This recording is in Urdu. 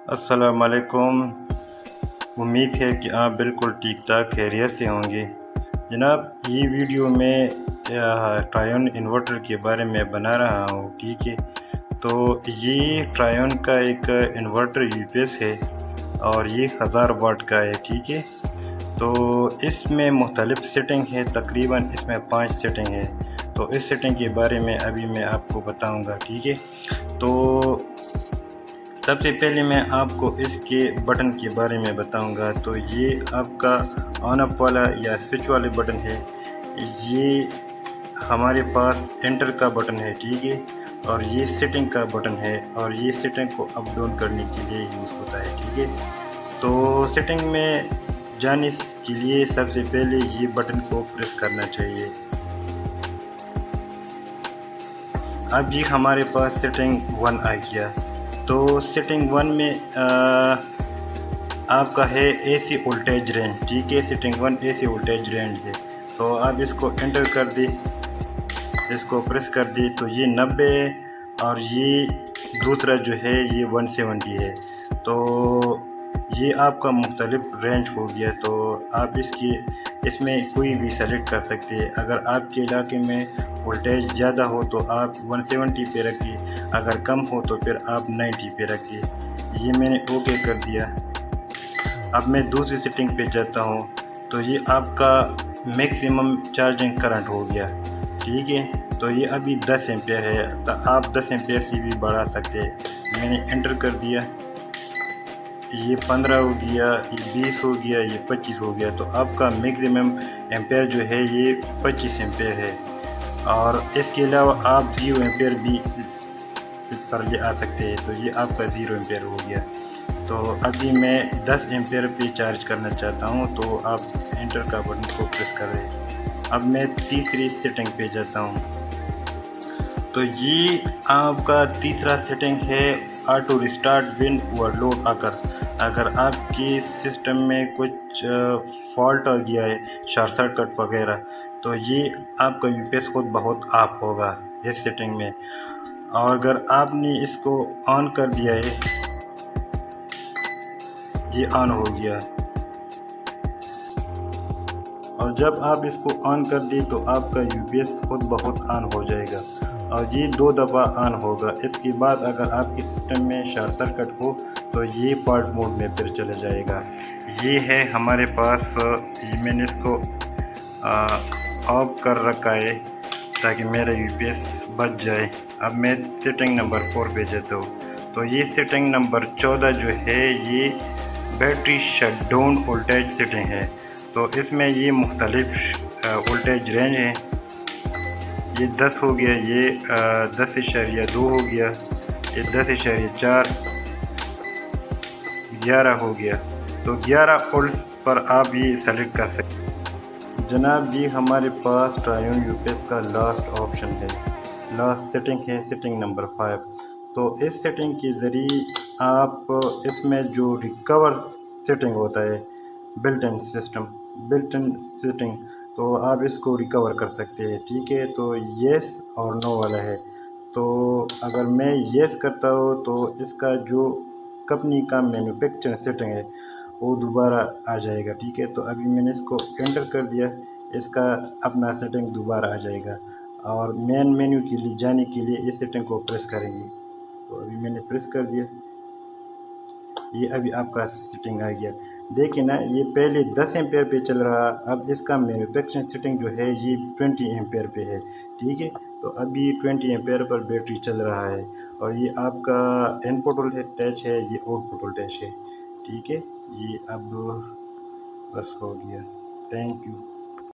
السلام علیکم۔ امید ہے کہ آپ بالکل ٹھیک ٹھاک خیریت سے ہوں گے۔ جناب، یہ ویڈیو میں ٹرائیون انورٹر کے بارے میں بنا رہا ہوں، ٹھیک ہے۔ تو یہ ٹرائیون کا ایک انورٹر یو پی ایس ہے اور یہ 1000 واٹ کا ہے، ٹھیک ہے۔ تو اس میں مختلف سیٹنگ ہے، تقریباً اس میں 5 سیٹنگ ہے۔ تو اس سیٹنگ کے بارے میں ابھی میں آپ کو بتاؤں گا، ٹھیک ہے۔ تو سب سے پہلے میں آپ کو اس کے بٹن کے بارے میں بتاؤں گا۔ تو یہ آپ کا آن اپ والا یا سوئچ والے بٹن ہے، یہ ہمارے پاس انٹر کا بٹن ہے، ٹھیک ہے۔ اور یہ سیٹنگ کا بٹن ہے اور یہ سیٹنگ کو اپ ڈاؤن کرنے کے لیے یوز ہوتا ہے، ٹھیک ہے۔ تو سیٹنگ میں جانے کے لیے سب سے پہلے یہ بٹن کو پریس کرنا چاہیے۔ اب یہ ہمارے پاس سیٹنگ 1 آ گیا۔ تو سیٹنگ 1 میں آپ کا ہے اے سی وولٹیج رینج، ٹھیک ہے۔ سیٹنگ 1 اے سی وولٹیج رینج ہے۔ تو آپ اس کو انٹر کر دیں، اس کو پریس کر دیں تو یہ 90 ہے اور یہ دوسرا جو ہے یہ 170 ہے۔ تو یہ آپ کا مختلف رینج ہو گیا۔ تو آپ اس میں کوئی بھی سلیکٹ کر سکتے ہیں۔ اگر آپ کے علاقے میں وولٹیج زیادہ ہو تو آپ 170 پہ رکھیں، اگر کم ہو تو پھر آپ 90 پہ رکھیں۔ یہ میں نے اوکے کر دیا۔ اب میں دوسری سیٹنگ پہ جاتا ہوں۔ تو یہ آپ کا میکسیمم چارجنگ کرنٹ ہو گیا، ٹھیک ہے۔ تو یہ ابھی 10 ایمپیئر ہے، تو آپ 10 ایمپیئر سے بھی بڑھا سکتے ہیں۔ میں نے انٹر کر دیا، یہ 15 ہو گیا، یہ 20 ہو گیا، یہ 25 ہو گیا۔ تو آپ کا میکسیمم ایمپیئر جو ہے یہ 25 ایمپیئر ہے۔ اور اس کے علاوہ آپ 0 ایمپیئر بھی پر لے آ سکتے ہیں۔ تو یہ آپ کا 0 ایمپیئر ہو گیا۔ تو ابھی میں 10 ایمپیئر پہ چارج کرنا چاہتا ہوں، تو آپ انٹر کا بٹن کو پریس کر دیں۔ اب میں تیسری سیٹنگ پہ جاتا ہوں۔ تو یہ آپ کا تیسرا سیٹنگ ہے auto restart when overload اگر آپ کی سسٹم میں کچھ فالٹ آ گیا ہے، شارٹ سرکٹ وغیرہ، تو یہ آپ کا یو پی ایس خود بہت آف ہوگا اس سیٹنگ میں۔ اور اگر آپ نے اس کو آن کر دیا ہے، یہ آن ہو گیا۔ اور جب آپ اس کو آن کر دیں تو آپ کا یو پی ایس خود بہت آن ہو جائے گا اور یہ 2 دفعہ آن ہوگا۔ اس کے بعد اگر آپ کی سسٹم میں شارٹ سرکٹ ہو تو یہ پارٹ موڈ میں پھر چلا جائے گا۔ یہ ہے ہمارے پاس، میں نے اس کو آف کر رکھا ہے تاکہ میرا یو پی ایس بچ جائے۔ اب میں سیٹنگ نمبر 4 پہ جاتا ہوں۔ تو یہ سیٹنگ نمبر 14 جو ہے یہ battery shut down voltage setting ہے۔ تو اس میں یہ مختلف وولٹیج رینج ہیں۔ یہ 10 ہو گیا، یہ 10.2 ہو گیا، یہ 10.4، 11 ہو گیا۔ تو 11 وولٹس پر آپ یہ سلیکٹ کر سکتے ہیں۔ جناب، یہ ہمارے پاس ٹرائیون یو پی ایس کا لاسٹ آپشن ہے، لاسٹ سیٹنگ ہے، سیٹنگ نمبر 5۔ تو اس سیٹنگ کے ذریعے آپ اس میں جو ریکور سیٹنگ ہوتا ہے، بلٹ ان سیٹنگ، تو آپ اس کو ریکور کر سکتے ہیں، ٹھیک ہے۔ تو یس اور نو والا ہے۔ تو اگر میں یس کرتا ہوں تو اس کا جو کمپنی کا مینوفیکچر سیٹنگ ہے وہ دوبارہ آ جائے گا، ٹھیک ہے۔ تو ابھی میں نے اس کو انٹر کر دیا، اس کا اپنا سیٹنگ دوبارہ آ جائے گا۔ اور مین مینیو کے لیے جانے کے لیے اس سیٹنگ کو پریس کریں گے۔ تو ابھی میں نے پریس کر دیا، یہ ابھی آپ کا سیٹنگ آ گیا۔ دیکھیں نا، یہ پہلے 10 ایمپیئر پہ چل رہا، اب اس کا مینوفیکچرنگ سیٹنگ جو ہے یہ 20 ایمپیئر پہ ہے، ٹھیک ہے۔ تو ابھی 20 ایمپیئر پر بیٹری چل رہا ہے اور یہ آپ کا ان پٹ وولٹیج ہے، یہ آؤٹ پٹ وولٹیج ہے، ٹھیک ہے۔ یہ اب بس ہو گیا۔ Thank you.